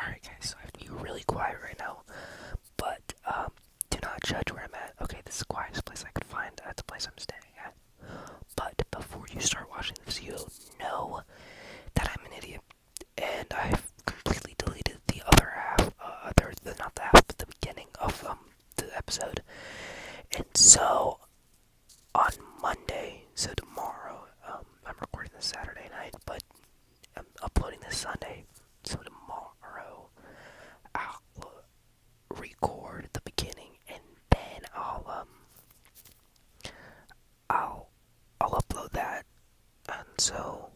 Sorry guys, so I have to be really quiet right now. But do not judge where I'm at. Okay, this is the quietest place I could find. That's the place I'm staying at. But before you start watching this video, know that I'm an idiot, and I've completely deleted the other half. Not the half, but the beginning of the episode. And so on Monday, so tomorrow, I'm recording this Saturday night, but I'm uploading this Sunday. So tomorrow, I'll record the beginning, and then I'll I'll upload that. And so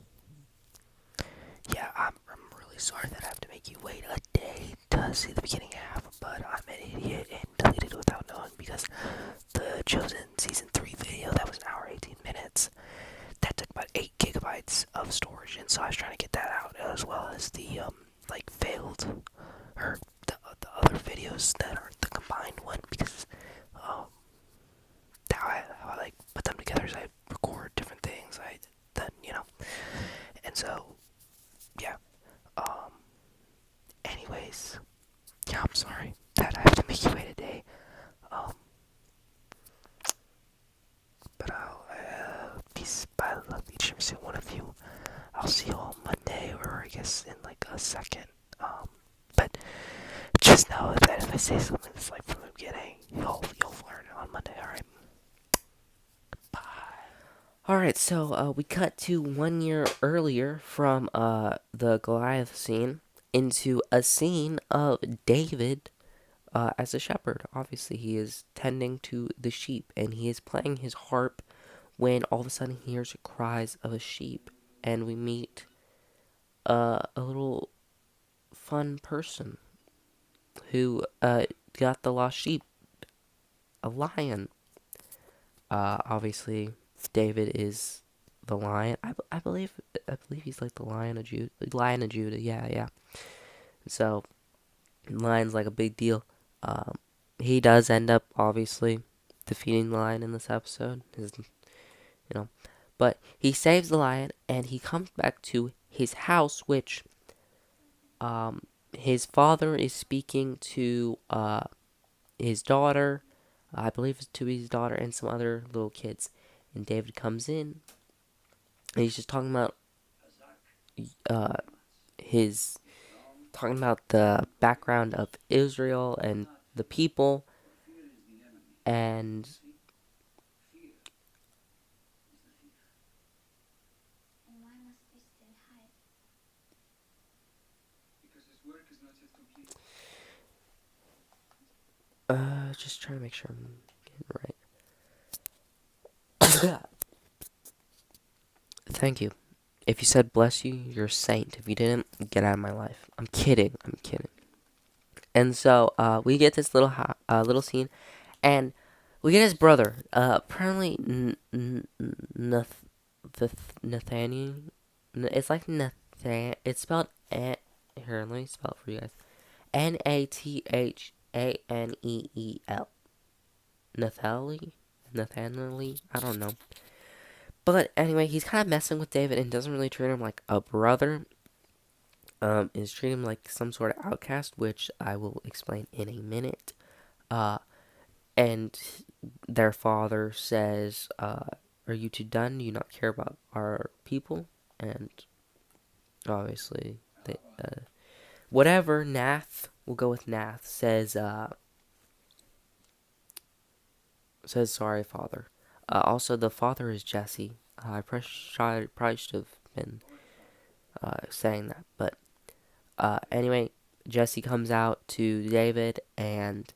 yeah, I'm really sorry that I have to make you wait a day to see the beginning half, but I'm an idiot and deleted it without knowing because the Chosen Season 3 video, that was an hour 18 minutes, that took about 8 gigabytes of storage, and so I was trying to get that out, as well as the like failed, or the other videos that aren't the combined one, because um how I like put them together is I record different things, I then and so yeah. um Anyways, yeah, I'm sorry that I have to make you wait a day. um but I'll peace, bye, love each and every single one of you. I'll see you on Monday, or I guess in like a second. But just know that if I say something that's like from the beginning, you'll learn it on Monday. All right. Bye. Alright, so we cut to 1 year earlier from the Goliath scene into a scene of David as a shepherd. Obviously, he is tending to the sheep and he is playing his harp when all of a sudden he hears cries of a sheep. And we meet a little fun person who got the lost sheep, a lion. Obviously, David is the lion. I believe he's like the Lion of Judah. Lion of Judah. Yeah, yeah. So lion's like a big deal. Um, he does end up obviously defeating the lion in this episode. You know, but he saves the lion and he comes back to his house, which his father is speaking to his daughter. I believe it's to his daughter and some other little kids. And David comes in and he's just talking about uh, his talking about the background of Israel and the people, and just trying to make sure I'm getting it right. Thank you. If you said bless you, you're a saint. If you didn't, get out of my life. I'm kidding. I'm kidding. And so we get this little scene, and we get his brother. Apparently, Nathaniel. It's like Nathan. It's spelled here. Let me spell it for you guys. Nathaneel. Nathaniel. I don't know. But anyway, he's kind of messing with David and doesn't really treat him like a brother. Is treating him like some sort of outcast, which I will explain in a minute. Uh, and their father says, "Are you two done? Do you not care about our people?" And obviously, they, whatever. Nath, we'll go with Nath. Says sorry, father. Also, the father is Jesse. I probably should have been saying that, but anyway, Jesse comes out to David, and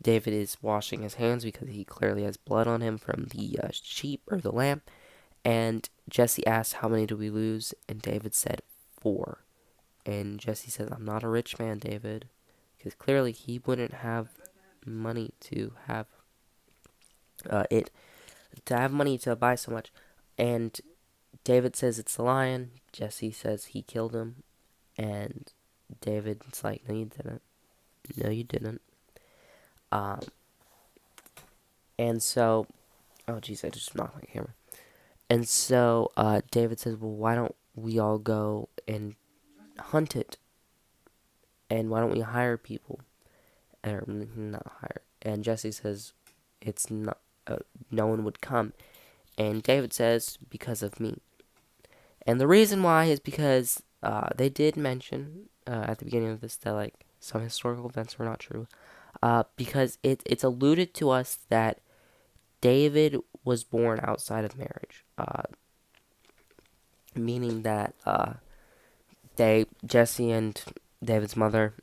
David is washing his hands because he clearly has blood on him from the sheep or the lamb. And Jesse asks, "How many do we lose?" And David said, "4." And Jesse says, "I'm not a rich man, David," because clearly he wouldn't have money to have it to have money to buy so much. And David says it's the lion. Jesse says he killed him, and David's like, "No, you didn't. No, you didn't." Um, and so, oh jeez, I just knocked my camera. And so, David says, "Well, why don't we all go and hunt it?" and why don't we hire people? Or not hire. And Jesse says, it's not, no one would come. And David says, because of me. And the reason why is because they did mention at the beginning of this that like some historical events were not true. Because it's alluded to us that David was born outside of marriage, meaning that Jesse and David's mother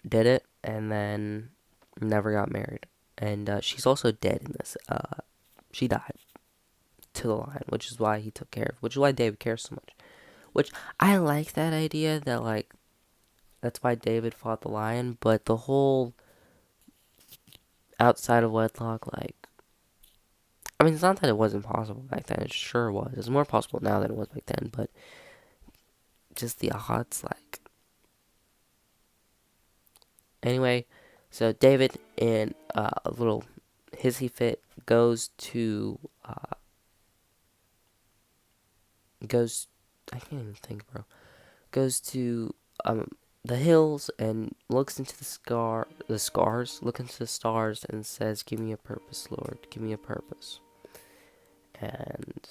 did it and then never got married, and she's also dead in this. She died to the lion, which is why he took care of, which is why David cares so much. Which I like that idea that like that's why David fought the lion, but the whole outside of wedlock, like, I mean, it's not that it wasn't possible back then. It sure was. It's more possible now than it was back then, but just the odds, like. Anyway, so David, in a little hissy fit, goes to goes. I can't even think, bro. Goes to the hills and looks into the scars, look into the stars, and says, "Give me a purpose, Lord. Give me a purpose." And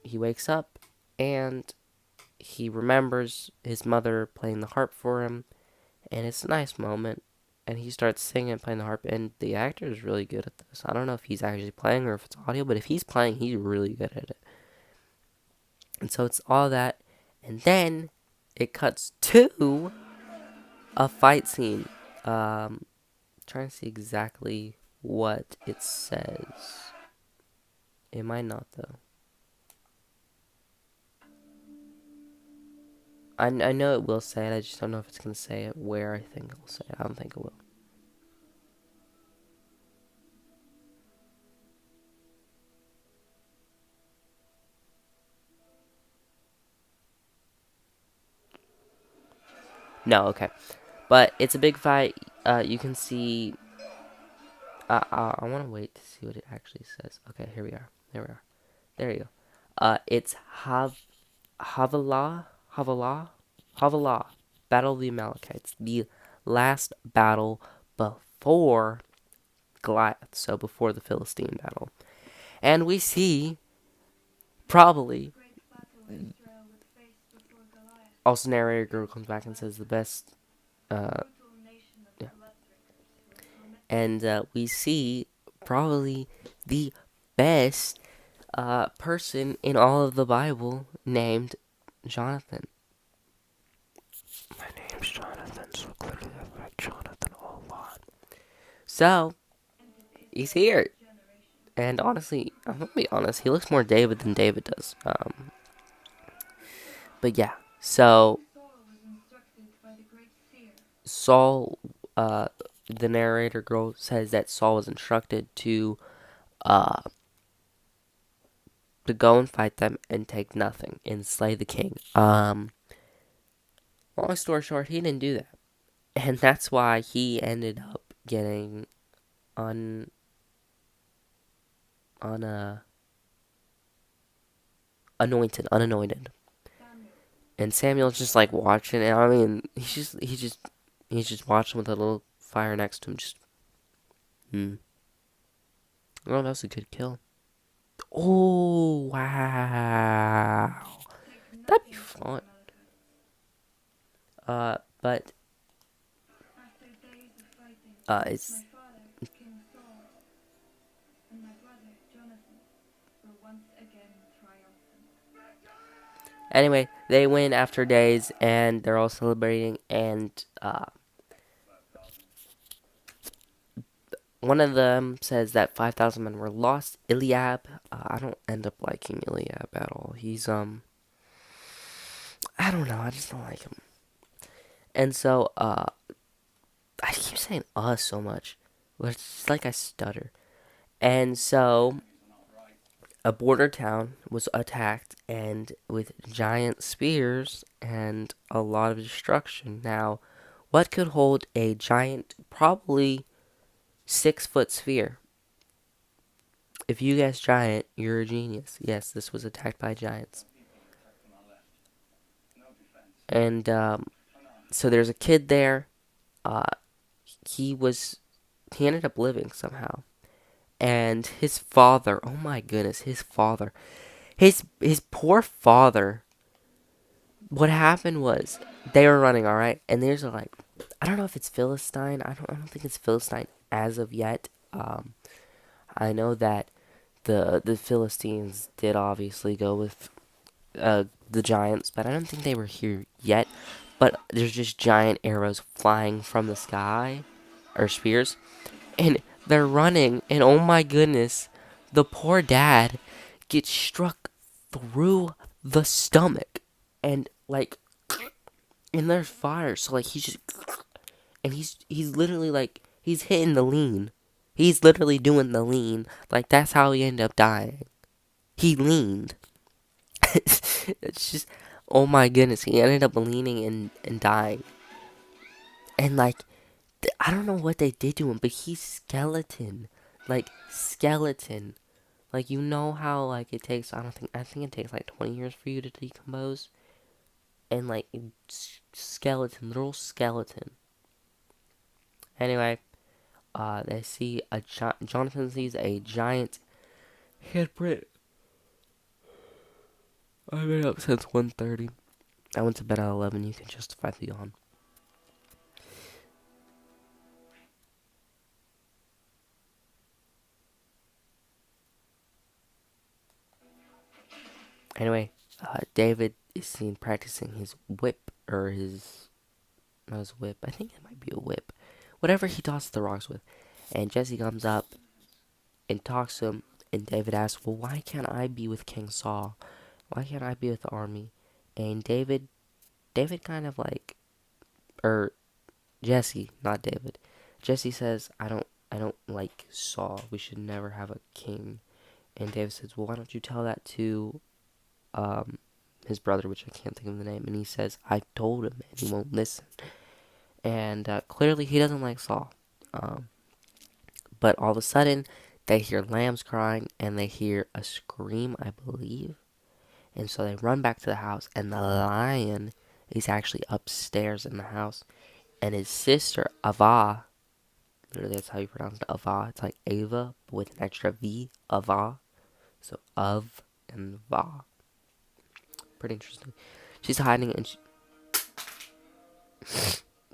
he wakes up, and he remembers his mother playing the harp for him, and it's a nice moment. And he starts singing and playing the harp, and the actor is really good at this. I don't know if he's actually playing or if it's audio, but if he's playing, he's really good at it. And so it's all that, and then it cuts to a fight scene. Trying to see exactly what it says. It might not though. I know it will say it. I just don't know if it's gonna say it where I think it will say it. I don't think it will. No, okay. But it's a big fight. You can see. I want to wait to see what it actually says. Okay, here we are. There we are. There you go. It's Havilah, Havilah, Havilah, Battle of the Amalekites. The last battle before Goliath, so before the Philistine battle. And we see probably also narrator girl comes back and says the best yeah. And we see probably the best person in all of the Bible named Jonathan. My name's Jonathan, so clearly I like Jonathan a lot. So he's here. And honestly, I'm gonna be honest, he looks more David than David does. But yeah, so Saul, the narrator girl says that Saul was instructed uh, to go and fight them and take nothing and slay the king. Long story short, he didn't do that, and that's why he ended up getting unanointed. And Samuel's just like watching, and I mean, he's just watching with a little fire next to him. Just, oh, that was a good kill. Oh wow, that'd be fun. But it's anyway. They win after days, and they're all celebrating. And one of them says that 5,000 men were lost. Eliab, I don't end up liking Eliab at all. He's I don't know. I just don't like him. And so I keep saying so much, but it's like I stutter. And so a border town was attacked and with giant spears and a lot of destruction. Now, what could hold a giant, probably 6-foot sphere? If you guess giant, you're a genius. Yes, this was attacked by giants. And So there's a kid there. Uh, he was he ended up living somehow, and his father. Oh my goodness, his father. His poor father. What happened was they were running all right, and there's a like I don't know if it's Philistine. I don't think it's Philistine as of yet. I know that the Philistines did obviously go with the Giants, but I don't think they were here yet. But there's just giant arrows flying from the sky, or spears, and they're running, and oh my goodness, the poor dad gets struck through the stomach, and like, and there's fire, so like he's just, and he's literally like he's hitting the lean. He's literally doing the lean. Like that's how he ended up dying. He leaned. It's just, oh my goodness, he ended up leaning and dying. And like, I don't know what they did to him, but he's skeleton. Like, skeleton. Like, you know how, like, it takes, I think it takes like 20 years for you to decompose? And like, skeleton, literal skeleton. Anyway, they see Jonathan sees a giant handprint. I've been up since 1:30. I went to bed at 11. You can justify the yawn. Anyway, David is seen practicing his whip, or his, not his whip, I think it might be a whip. Whatever he tosses the rocks with. And Jesse comes up and talks to him, and David asks, well, why can't I be with King Saul? Why can't I be with the army? And David kind of like, or Jesse, not David. Jesse says, I don't like Saul. We should never have a king. And David says, well, why don't you tell that to um, his brother, which I can't think of the name. And he says, I told him, and he won't listen. And clearly he doesn't like Saul. But all of a sudden, they hear lambs crying, and they hear a scream, I believe. And so they run back to the house, and the lion is actually upstairs in the house. And his sister, Ava, literally that's how you pronounce it, Ava. It's like Ava, but with an extra V, Ava. So of and Va. Pretty interesting. She's hiding, and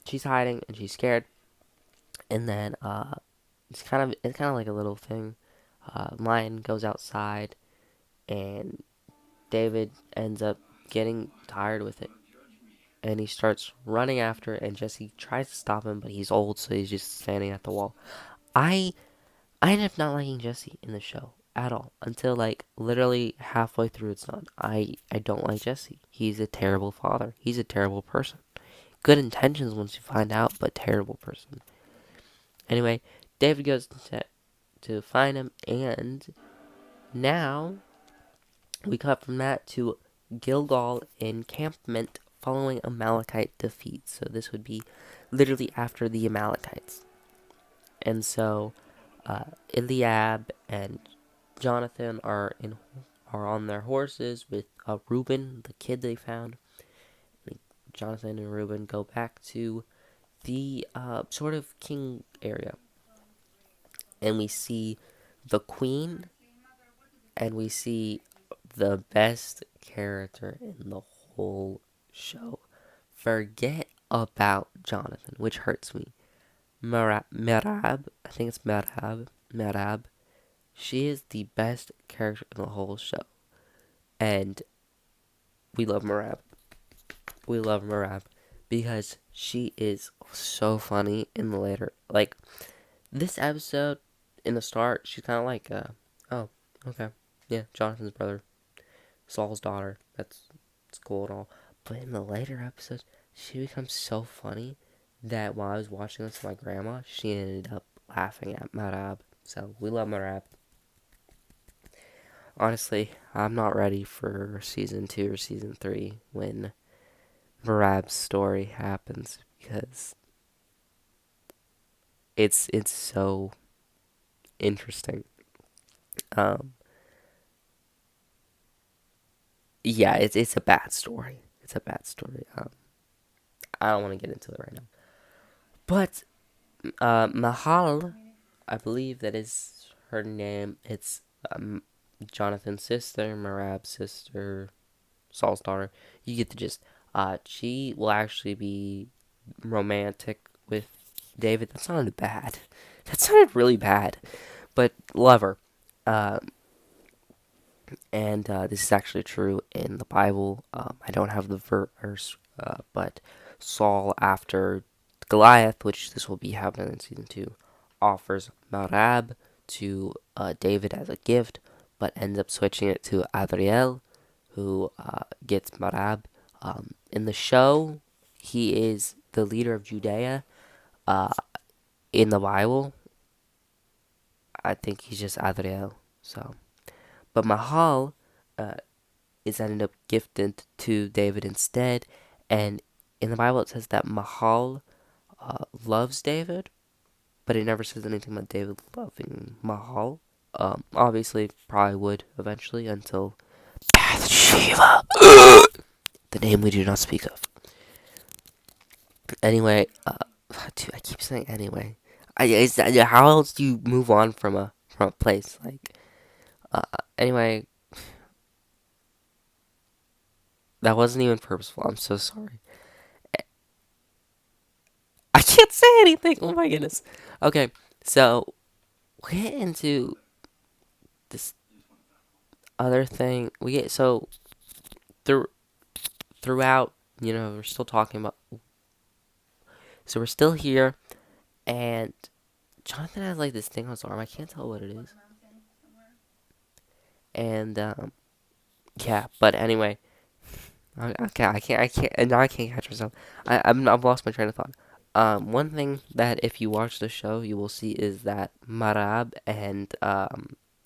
she's hiding, and she's scared. And then it's kind of like a little thing. Lion goes outside, and David ends up getting tired with it, and he starts running after it. And Jesse tries to stop him, but he's old, so he's just standing at the wall. I I ended up not liking Jesse in the show at all until like literally halfway through it's done. I don't like Jesse. He's a terrible father. He's a terrible person. Good intentions once you find out, but terrible person. Anyway, David goes to find him, and now we cut from that to Gilgal encampment following Amalekite defeat. So this would be literally after the Amalekites. And so Eliab and Jonathan are on their horses with Reuben, the kid they found. Jonathan and Reuben go back to the sort of king area, and we see the queen, and we see the best character in the whole show. Forget about Jonathan, which hurts me. Merab, I think it's Merab. She is the best character in the whole show, and we love Merab. We love Merab because she is so funny in the later, like this episode. In the start, she's kind of like, oh, okay, yeah, Jonathan's brother, Saul's daughter. That's cool and all. But in the later episodes, she becomes so funny that while I was watching this with my grandma, she ended up laughing at Marab. So we love Marab. Honestly, I'm not ready for season 2 or season 3 when Marab's story happens because it's so interesting. Um, yeah, it's a bad story. It's a bad story. I don't want to get into it right now. But Mahal, I believe that is her name. It's Jonathan's sister, Merab's sister, Saul's daughter. You get the gist. She will actually be romantic with David. That sounded bad. That sounded really bad. But love her. Uh, and this is actually true in the Bible. I don't have the verse, but Saul, after Goliath, which this will be happening in season 2, offers Merab to David as a gift, but ends up switching it to Adriel, who gets Merab. In the show, he is the leader of Judea. Uh, in the Bible, I think he's just Adriel. So, but Mahal uh, is ended up gifted to David instead. And in the Bible, it says that Mahal loves David, but it never says anything about David loving Mahal. Obviously, probably would eventually until Bathsheba, the name we do not speak of. Anyway, dude, I keep saying anyway. How else do you move on from a place like? Uh, anyway, that wasn't even purposeful. I'm so sorry. I can't say anything. Oh my goodness. Okay, so we get into this other thing. We get so through throughout. We're still talking about. So we're still here, and Jonathan has like this thing on his arm. I can't tell what it is. And yeah, but anyway. Okay, now I can't catch myself. I've lost my train of thought. One thing that if you watch the show, you will see is that Marab and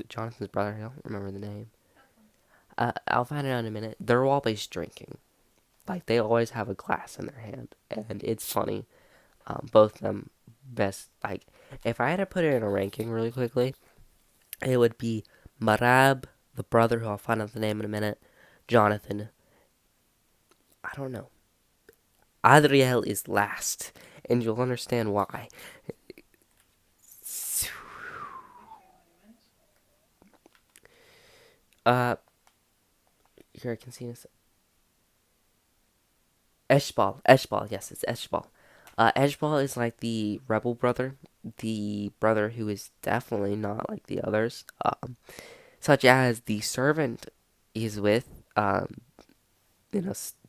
Jonathan's brother, I don't remember the name. I'll find it out in a minute. They're always drinking. Like, they always have a glass in their hand. And it's funny. Both of them best, like, if I had to put it in a ranking really quickly, it would be Marab, the brother, who I'll find out the name in a minute, Jonathan. I don't know. Adriel is last, and you'll understand why. Uh, Here I can see this. Eshbal, yes, it's Eshbal. Eshbal is like the rebel brother, the brother who is definitely not like the others. Such as the servant he's with.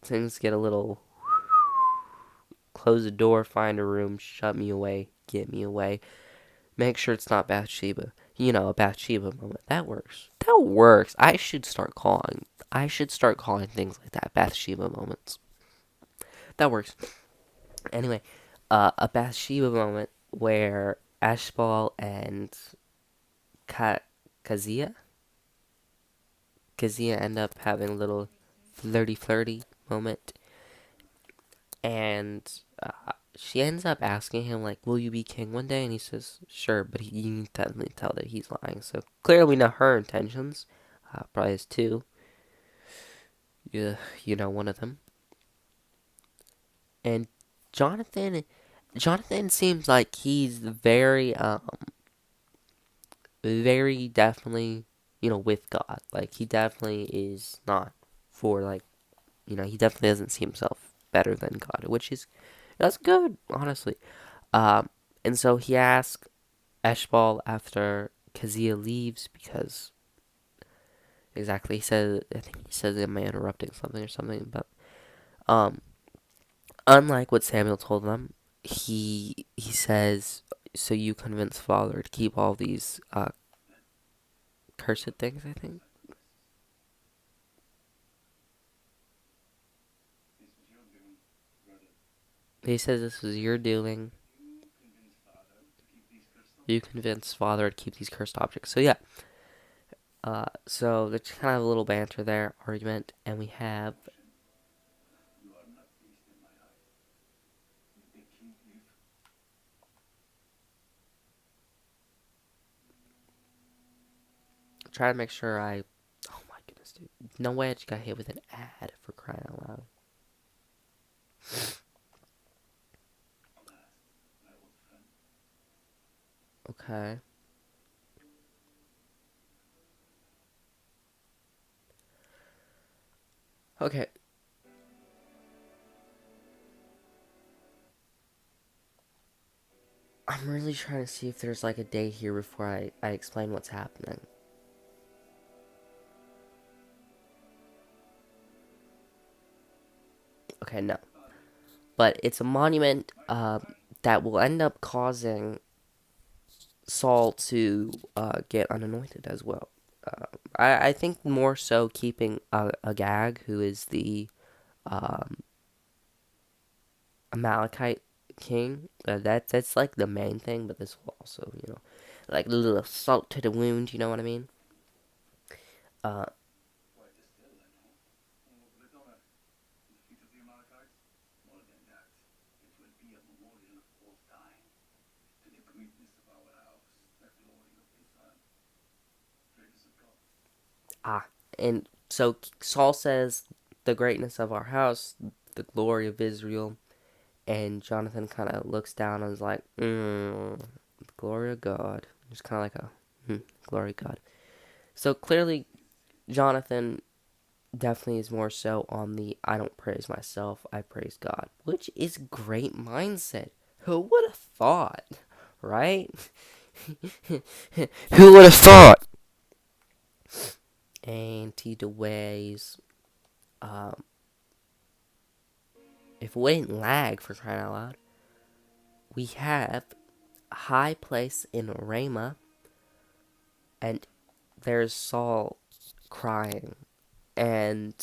Things get a little. Close the door, find a room, shut me away, get me away. Make sure it's not Bathsheba. A Bathsheba moment. That works. That works. I should start calling things like that Bathsheba moments. That works. Anyway, a Bathsheba moment where Ashbal and Kazia end up having a little flirty moment, and she ends up asking him, like, will you be king one day? And he says, sure, but you can definitely tell that he's lying. So clearly not her intentions. Probably has two. Yeah, one of them. And Jonathan seems like he's very definitely, with God. Like, he definitely is not for, like, he definitely doesn't see himself better than God, that's good, honestly. And so he asks Eshbal after Kazia leaves because exactly I think he says, am I interrupting something or something? But um, unlike what Samuel told them, he says, so you convince father to keep all these cursed things, I think. He says this was your doing. You convince father to keep these cursed objects. So yeah. So there's kind of a little banter there, argument, and we have try to make sure I. Oh my goodness, dude! No way I just got hit with an ad for crying out loud. Okay. Okay. I'm really trying to see if there's like a day here before I explain what's happening. Okay, no. But it's a monument that will end up causing Saul to get unanointed as well. I think more so keeping Agag, who is the um, Amalekite king. That's like the main thing, but this will also, like a little salt to the wound. You know what I mean? Uh, and so Saul says, "The greatness of our house, the glory of Israel." And Jonathan kind of looks down and is like, "Glory of God." Just kind of like glory of God. So clearly, Jonathan definitely is more so on the I don't praise myself, I praise God, which is great mindset. Who would have thought, right? Who would have thought? Anti the ways. Um, if we didn't lag for crying out loud, we have a high place in Ramah, and there's Saul crying. And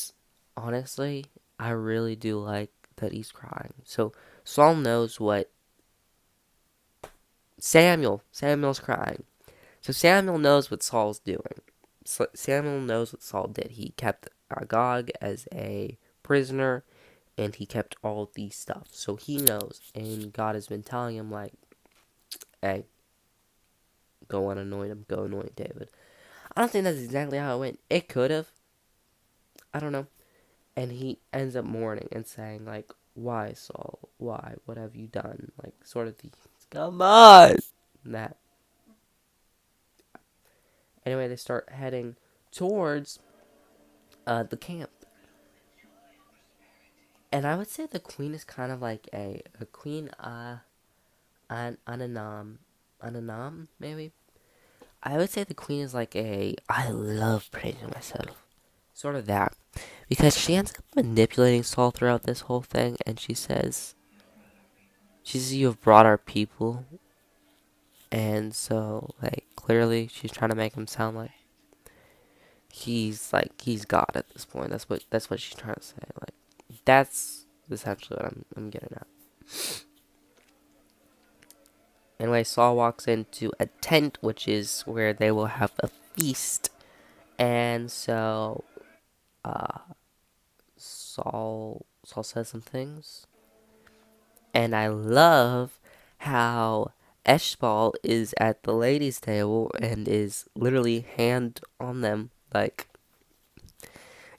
honestly, I really do like that he's crying. So Saul knows what Samuel's crying. So Samuel knows what Saul's doing. So Samuel knows what Saul did. He kept Agag as a prisoner, and he kept all of these stuff. So he knows, and God has been telling him like, "Hey, go and anoint him. Go anoint David." I don't think that's exactly how it went. It could have. I don't know. And he ends up mourning and saying like, "Why, Saul? Why? What have you done?" Like sort of the come on that. Anyway, they start heading towards the camp. And I would say the queen is kind of like a queen Ananam maybe. I would say the queen is like a I love praising myself. Sort of that. Because she ends up manipulating Saul throughout this whole thing and she says you have brought our people, and so like clearly she's trying to make him sound like he's God at this point. That's what she's trying to say. Like that's essentially what I'm getting at. Anyway, Saul walks into a tent, which is where they will have a feast. And so, uh, Saul says some things, and I love how Eshbal is at the ladies' table and is literally hand on them, like,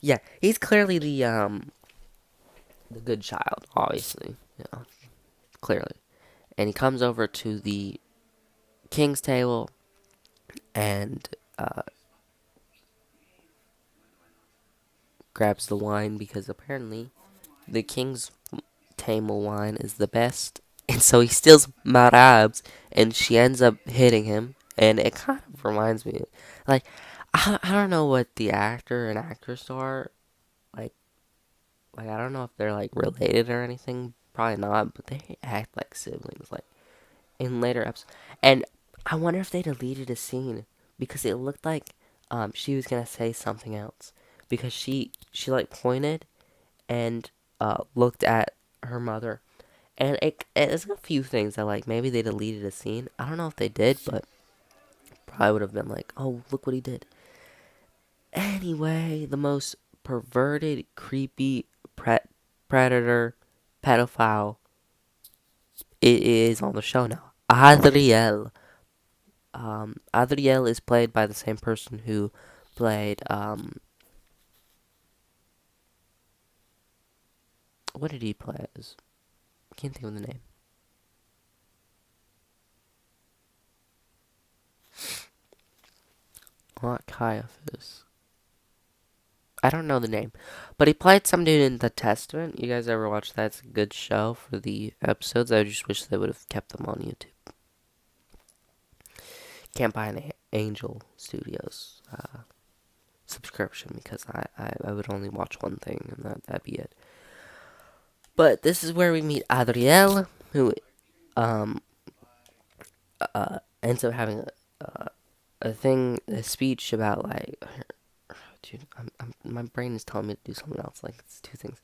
yeah, he's clearly the good child, obviously, clearly, and he comes over to the king's table and grabs the wine because apparently the king's table wine is the best. And so he steals Marab's, and she ends up hitting him. And it kind of reminds me, like, I don't know what the actor and actress are. Like, I don't know if they're, like, related or anything. Probably not, but they act like siblings, like, in later episodes. And I wonder if they deleted a scene because it looked like she was going to say something else. Because she like, pointed and looked at her mother. And it's a few things that, like, maybe they deleted a scene. I don't know if they did, but probably would have been like, oh, look what he did. Anyway, the most perverted, creepy predator, pedophile, it is on the show now. Adriel. Adriel is played by the same person who played, what did he play as? I can't think of the name. Not Caiaphas. I don't know the name. But he played some dude in The Testament. You guys ever watch that? It's a good show for the episodes. I just wish they would have kept them on YouTube. Can't buy an Angel Studios subscription because I would only watch one thing and that'd be it. But this is where we meet Adriel, who um ends up having a speech about like, dude, my brain is telling me to do something else. Like it's two things.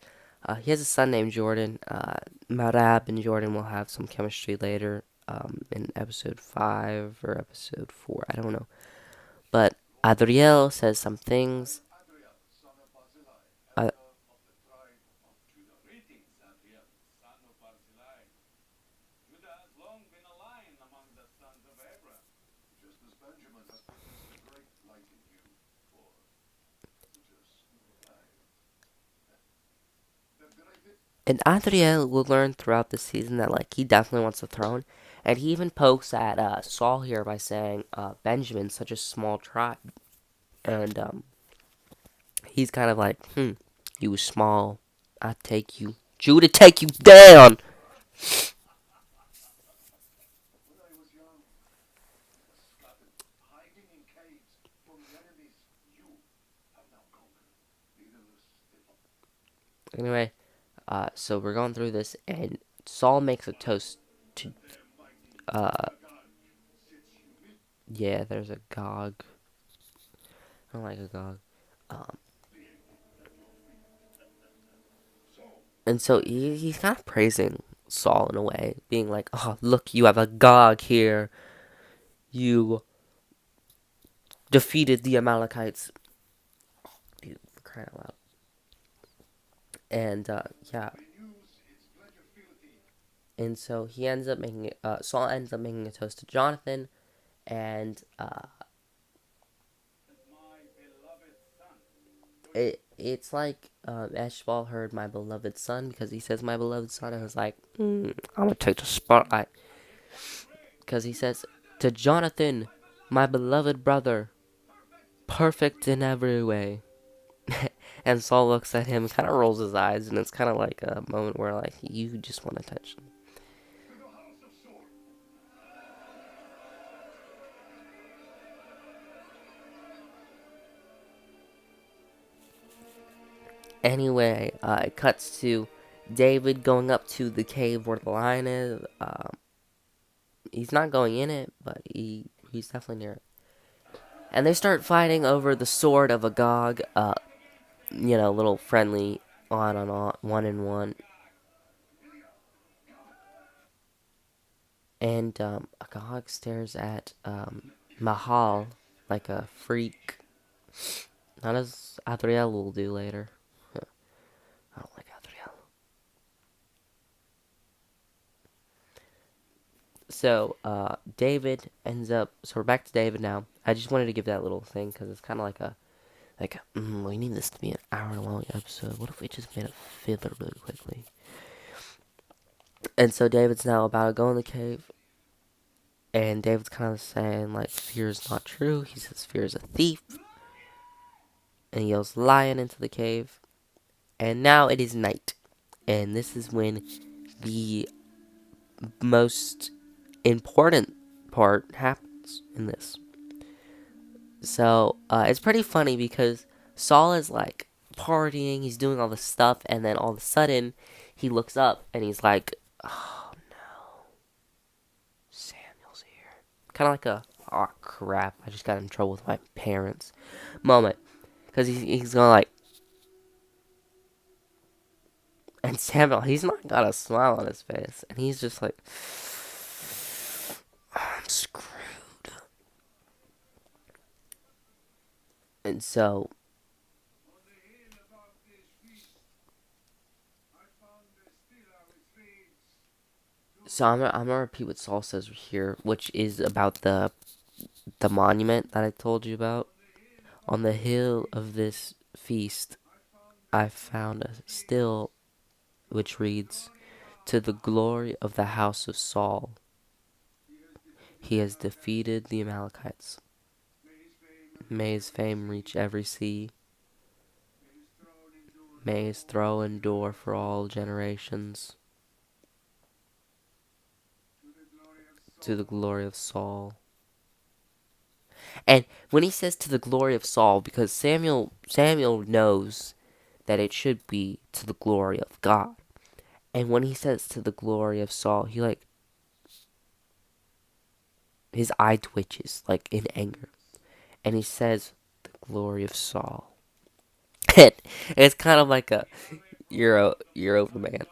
He has a son named Jordan. Marab and Jordan will have some chemistry later. In episode 5 or episode 4, I don't know. But Adriel says some things. Uh, and Adriel will learn throughout the season that like he definitely wants the throne, and he even pokes at Saul here by saying Benjamin's such a small tribe, and he's kind of like, you small, I take you, Judah take you down. Anyway, so we're going through this, and Saul makes a toast to, yeah, there's a Gog. I don't like a Gog. Um, and so he's kind of praising Saul in a way, being like, oh, look, you have a Gog here. You defeated the Amalekites. Dude, for crying out loud. And, yeah. And so he ends up making, Saul ends up making a toast to Jonathan, and, it's like Eshbal heard my beloved son because he says my beloved son. I was like, I'm gonna take the spotlight because he says to Jonathan, my beloved brother, perfect in every way. And Saul looks at him, kind of rolls his eyes, and it's kind of like a moment where like you just want attention. Anyway, it cuts to David going up to the cave where the lion is. He's not going in it, but he's definitely near it. And they start fighting over the sword of Agag. Little friendly on 1-on-1. And Agag stares at Mahal like a freak. Not as Adriel will do later. I don't like Adriel. So David ends up. So we're back to David now. I just wanted to give that little thing because it's kind of like we need this to be an hour-long episode. What if we just made it filler really quickly? And so David's now about to go in the cave. And David's kind of saying, like, fear is not true. He says fear is a thief. And he yells lion into the cave. And now it is night. And this is when the most important part happens in this. So, it's pretty funny because Saul is, like, partying. He's doing all this stuff. And then all of a sudden, he looks up and he's like, oh, no. Samuel's here. Kind of like a, oh, crap. I just got in trouble with my parents moment. Because he's going like, and Samuel, he's not got a smile on his face. And he's just like, I'm screwed. And so, I'm gonna repeat what Saul says here, which is about the monument that I told you about. On the hill of this feast, I found a still which reads, to the glory of the house of Saul. He has defeated the Amalekites. May his fame reach every sea. May his throne endure for all generations. To the glory of Saul. And when he says to the glory of Saul, because Samuel knows that it should be to the glory of God. And when he says to the glory of Saul, he like his eye twitches like in anger. And he says the glory of Saul. And it's kind of like a you're over man.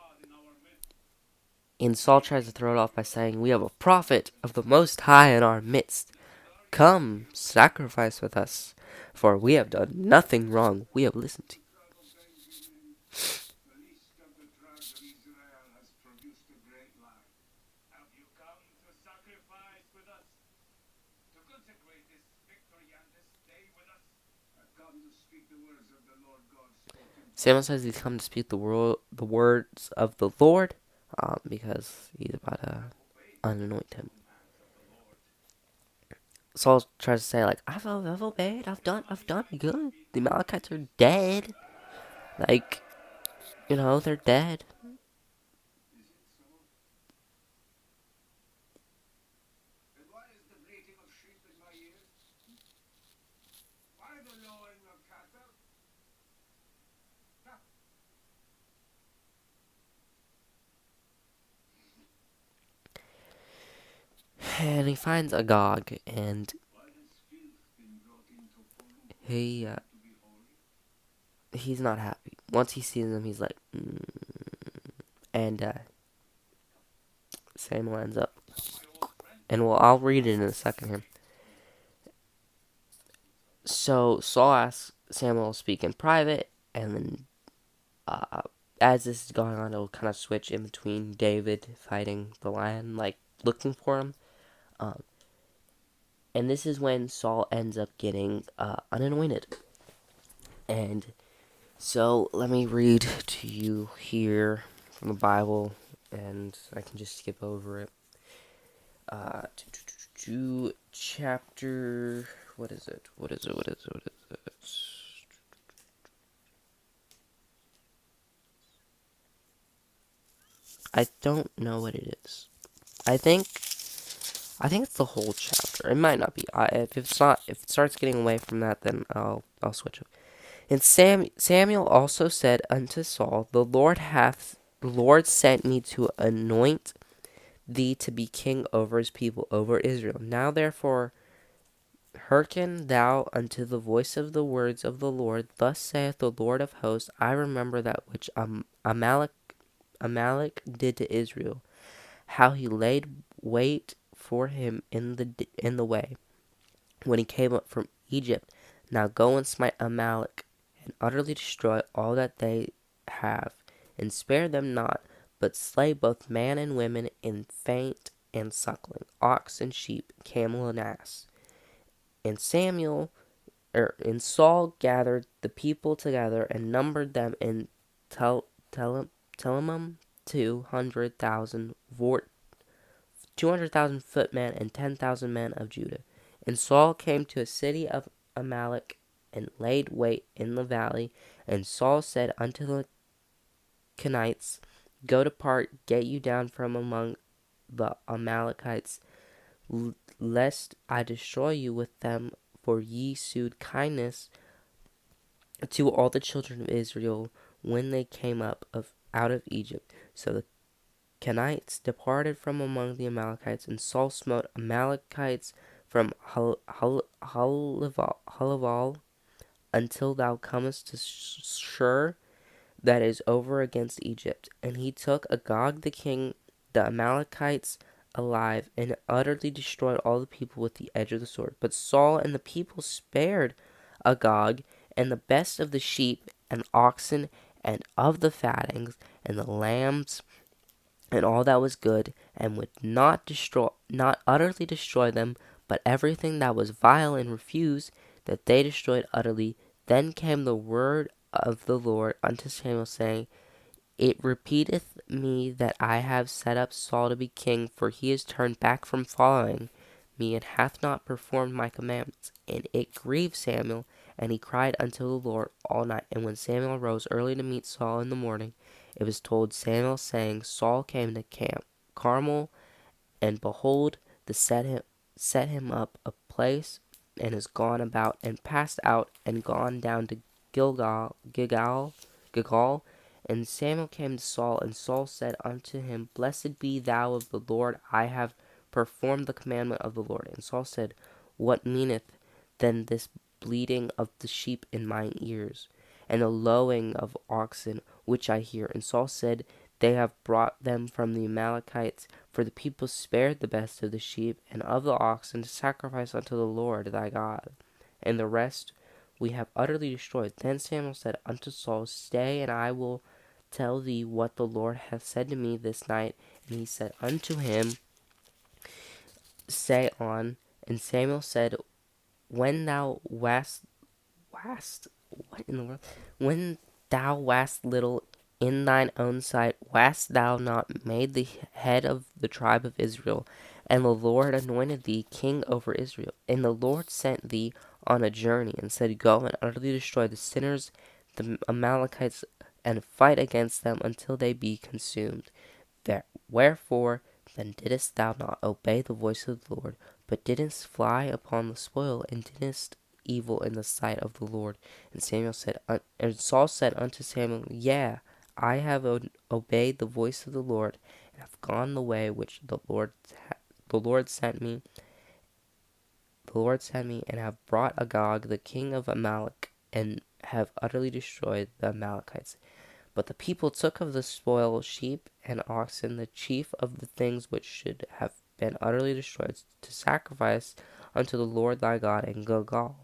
And Saul tries to throw it off by saying, "We have a prophet of the Most High in our midst. Come, sacrifice with us, for we have done nothing wrong. We have listened to you." Samuel says he's come to speak the words of the Lord, because he's about to anoint him. Saul tries to say like, I've obeyed, I've done good. The Amalekites are dead. Like, they're dead. And he finds Agag, and he he's not happy. Once he sees him, he's like, and Samuel ends up, and I'll read it in a second here. So Saul asks Samuel to speak in private, and then as this is going on, it'll kind of switch in between David fighting the lion, like looking for him. And this is when Saul ends up getting unanointed. And so let me read to you here from the Bible, and I can just skip over it. To chapter, what is it? I don't know what it is. I think it's the whole chapter. It might not be. If it's not, if it starts getting away from that, then I'll switch it. And Samuel also said unto Saul, the Lord sent me to anoint thee to be king over his people, over Israel. Now therefore hearken thou unto the voice of the words of the Lord. Thus saith the Lord of hosts, I remember that which Amalek did to Israel, how he laid wait for him in the way, when he came up from Egypt. Now go and smite Amalek, and utterly destroy all that they have, and spare them not, but slay both man and women, infant and suckling, ox and sheep, camel and ass. And Saul gathered the people together and numbered them in Telamum 200,000 footmen and 10,000 men of Judah. And Saul came to a city of Amalek and laid wait in the valley. And Saul said unto the Kenites, Go depart, get you down from among the Amalekites, lest I destroy you with them, for ye shewed kindness to all the children of Israel when they came up out of Egypt. So the Kenites departed from among the Amalekites, and Saul smote Amalekites from Halaval until thou comest to Shur, that is over against Egypt. And he took Agag the king, the Amalekites, alive, and utterly destroyed all the people with the edge of the sword. But Saul and the people spared Agag, and the best of the sheep and oxen, and of the fattings, and the lambs, and all that was good, and would not utterly destroy them, but everything that was vile and refused, that they destroyed utterly. Then came the word of the Lord unto Samuel, saying, It repeateth me that I have set up Saul to be king, for he is turned back from following me, and hath not performed my commandments. And it grieved Samuel, and he cried unto the Lord all night. And when Samuel arose early to meet Saul in the morning, it was told Samuel, saying, Saul came to camp Carmel, and behold, the set him up a place, and is gone about, and passed out, and gone down to Gilgal. And Samuel came to Saul, and Saul said unto him, Blessed be thou of the Lord, I have performed the commandment of the Lord. And Saul said, What meaneth then this bleating of the sheep in mine ears, and the lowing of oxen which I hear? And Saul said, They have brought them from the Amalekites, for the people spared the best of the sheep and of the oxen to sacrifice unto the Lord thy God, and the rest we have utterly destroyed. Then Samuel said unto Saul, Stay, and I will tell thee what the Lord hath said to me this night. And he said unto him, Say on. And Samuel said, When thou what in the world? When thou wast little in thine own sight, wast thou not made the head of the tribe of Israel? And the Lord anointed thee king over Israel. And the Lord sent thee on a journey, and said, Go and utterly destroy the sinners, the Amalekites, and fight against them until they be consumed. Wherefore then didst thou not obey the voice of the Lord, but didst fly upon the spoil, and didst evil in the sight of the Lord? And Saul said unto Samuel, Yea, I have obeyed the voice of the Lord, and have gone the way which the Lord sent me. The Lord sent me, and have brought Agag, the king of Amalek, and have utterly destroyed the Amalekites. But the people took of the spoil sheep and oxen, the chief of the things which should have been utterly destroyed, to sacrifice unto the Lord thy God in Gilgal.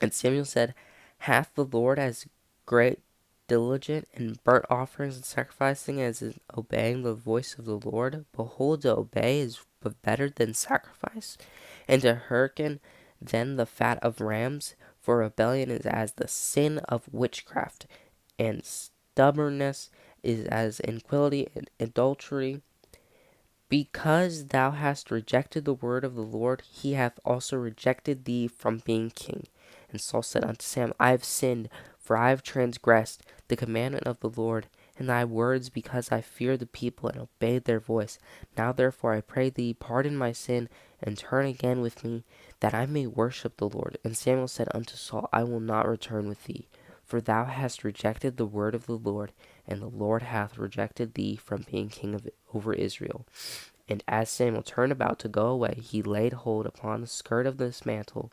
And Samuel said, Hath the Lord as great diligent in burnt offerings and sacrificing as in obeying the voice of the Lord? Behold, to obey is better than sacrifice, and to hearken than the fat of rams. For rebellion is as the sin of witchcraft, and stubbornness is as iniquity and adultery. Because thou hast rejected the word of the Lord, he hath also rejected thee from being king. And Saul said unto Samuel, I have sinned, for I have transgressed the commandment of the Lord, and thy words, because I feared the people and obeyed their voice. Now therefore I pray thee, pardon my sin, and turn again with me, that I may worship the Lord. And Samuel said unto Saul, I will not return with thee, for thou hast rejected the word of the Lord, and the Lord hath rejected thee from being king over Israel. And as Samuel turned about to go away, he laid hold upon the skirt of his mantle,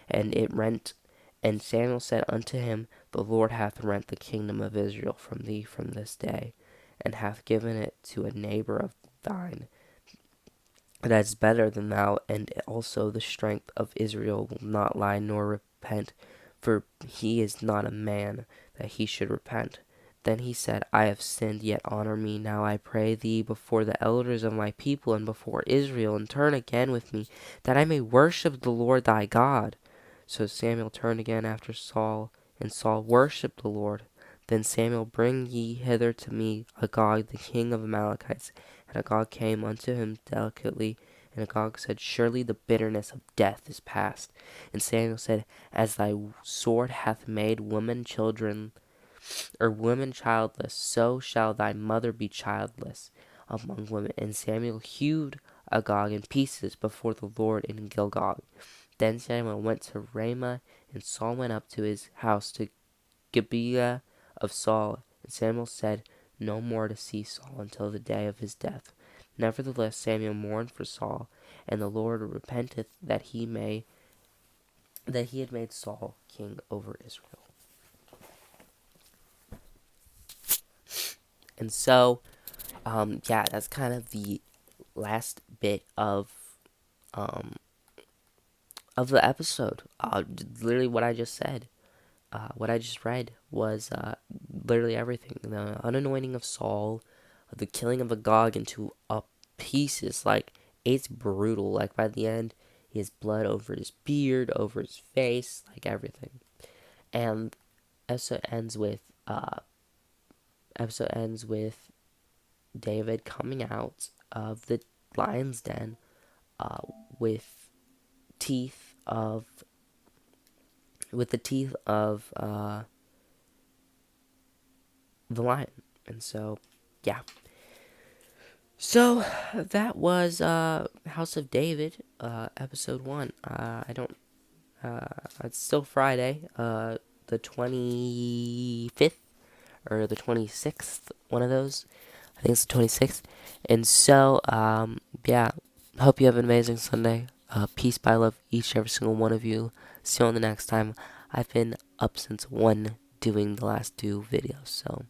and it rent. And Samuel said unto him, The Lord hath rent the kingdom of Israel from thee from this day, and hath given it to a neighbor of thine that is better than thou. And also the strength of Israel will not lie nor repent, for he is not a man that he should repent. Then he said, I have sinned, yet honor me now, I pray thee, before the elders of my people and before Israel, and turn again with me, that I may worship the Lord thy God. So Samuel turned again after Saul, and Saul worshipped the Lord. Then Samuel, bring ye hither to me Agag, the king of Amalekites. And Agag came unto him delicately, and Agag said, Surely the bitterness of death is past. And Samuel said, As thy sword hath made woman childless, so shall thy mother be childless among women. And Samuel hewed Agag in pieces before the Lord in Gilgal. Then Samuel went to Ramah, and Saul went up to his house to Gibeah of Saul. And Samuel said no more to see Saul until the day of his death. Nevertheless Samuel mourned for Saul, and the Lord repenteth that he had made Saul king over Israel. And so, yeah, that's kind of the last bit um, of the episode. Literally, what I just said, what I just read was literally everything. The unanointing of Saul, the killing of Agag into pieces. Like, it's brutal. Like, by the end, he has blood over his beard, over his face, like everything. And episode ends with David coming out of the lion's den, with teeth of with the teeth of the lion. And so, yeah. So that was House of David, episode 1. I don't. It's still Friday, the 25th or the 26th. One of those. I think it's the 26th. And so, yeah. Hope you have an amazing Sunday. Peace by love, each and every single one of you. See you on the next time. I've been up since 1 doing the last 2 videos. So,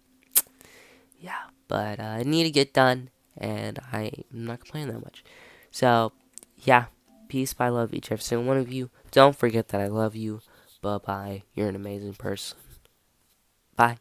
yeah. But I need to get done, and I'm not complaining that much. So, yeah. Peace by love, each and every single one of you. Don't forget that I love you. Bye bye. You're an amazing person. Bye.